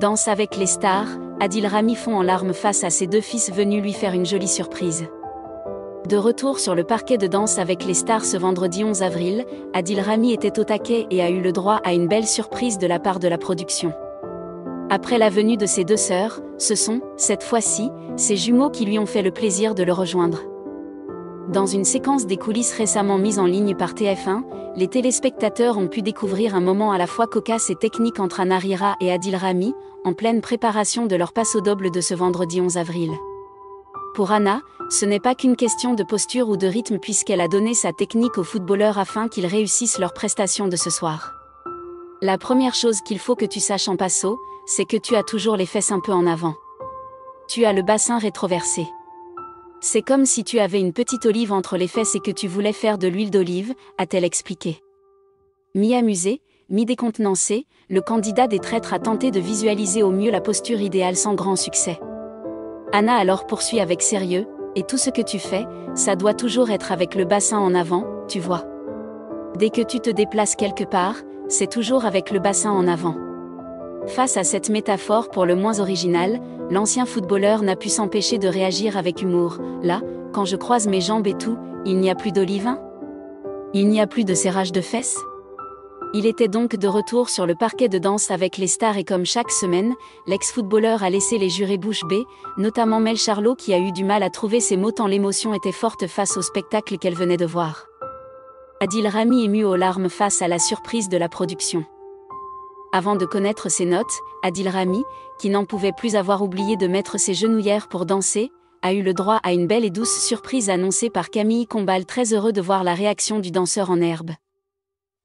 Danse avec les stars, Adil Rami fond en larmes face à ses deux fils venus lui faire une jolie surprise. De retour sur le parquet de Danse avec les stars ce vendredi 11 avril, Adil Rami était au taquet et a eu le droit à une belle surprise de la part de la production. Après la venue de ses deux sœurs, ce sont, cette fois-ci, ses jumeaux qui lui ont fait le plaisir de le rejoindre. Dans une séquence des coulisses récemment mise en ligne par TF1, les téléspectateurs ont pu découvrir un moment à la fois cocasse et technique entre Anna Rira et Adil Rami, en pleine préparation de leur passe au double de ce vendredi 11 avril. Pour Anna, ce n'est pas qu'une question de posture ou de rythme puisqu'elle a donné sa technique aux footballeurs afin qu'ils réussissent leur prestation de ce soir. La première chose qu'il faut que tu saches en passo, c'est que tu as toujours les fesses un peu en avant. Tu as le bassin rétroversé. C'est comme si tu avais une petite olive entre les fesses et que tu voulais faire de l'huile d'olive, a-t-elle expliqué. Mi-amusé, mi-décontenancé, le candidat des traîtres a tenté de visualiser au mieux la posture idéale sans grand succès. Anna alors poursuit avec sérieux, et tout ce que tu fais, ça doit toujours être avec le bassin en avant, tu vois. Dès que tu te déplaces quelque part, c'est toujours avec le bassin en avant. Face à cette métaphore pour le moins originale, l'ancien footballeur n'a pu s'empêcher de réagir avec humour. Là, quand je croise mes jambes et tout, il n'y a plus d'olive, hein? Il n'y a plus de serrage de fesses? Il était donc de retour sur le parquet de Danse avec les stars et comme chaque semaine, l'ex-footballeur a laissé les jurés bouche bée, notamment Mel Charlot qui a eu du mal à trouver ses mots tant l'émotion était forte face au spectacle qu'elle venait de voir. Adil Rami ému aux larmes face à la surprise de la production. Avant de connaître ses notes, Adil Rami, qui n'en pouvait plus avoir oublié de mettre ses genouillères pour danser, a eu le droit à une belle et douce surprise annoncée par Camille Combal, très heureux de voir la réaction du danseur en herbe.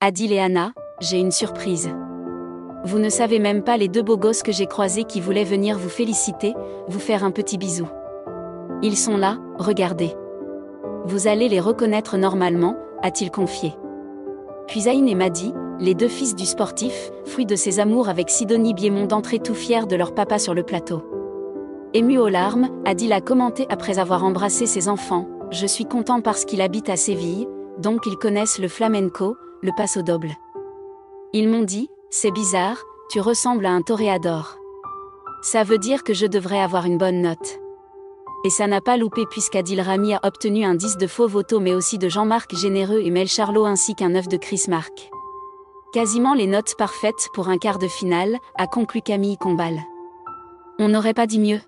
Adil et Anna, j'ai une surprise. Vous ne savez même pas les deux beaux gosses que j'ai croisés qui voulaient venir vous féliciter, vous faire un petit bisou. Ils sont là, regardez. Vous allez les reconnaître normalement, a-t-il confié. Puis Zayn et Madi, les deux fils du sportif, fruits de ses amours avec Sidonie Biémond d'entrer tout fiers de leur papa sur le plateau. Ému aux larmes, Adil a commenté après avoir embrassé ses enfants, « Je suis content parce qu'il habite à Séville, donc ils connaissent le flamenco, le passo doble. Ils m'ont dit, c'est bizarre, tu ressembles à un toréador. Ça veut dire que je devrais avoir une bonne note. » Et ça n'a pas loupé puisqu'Adil Rami a obtenu un 10 de Faux Voto mais aussi de Jean-Marc Généreux et Mel Charlot ainsi qu'un 9 de Chris Marc. Quasiment les notes parfaites pour un quart de finale, a conclu Camille Combal. On n'aurait pas dit mieux.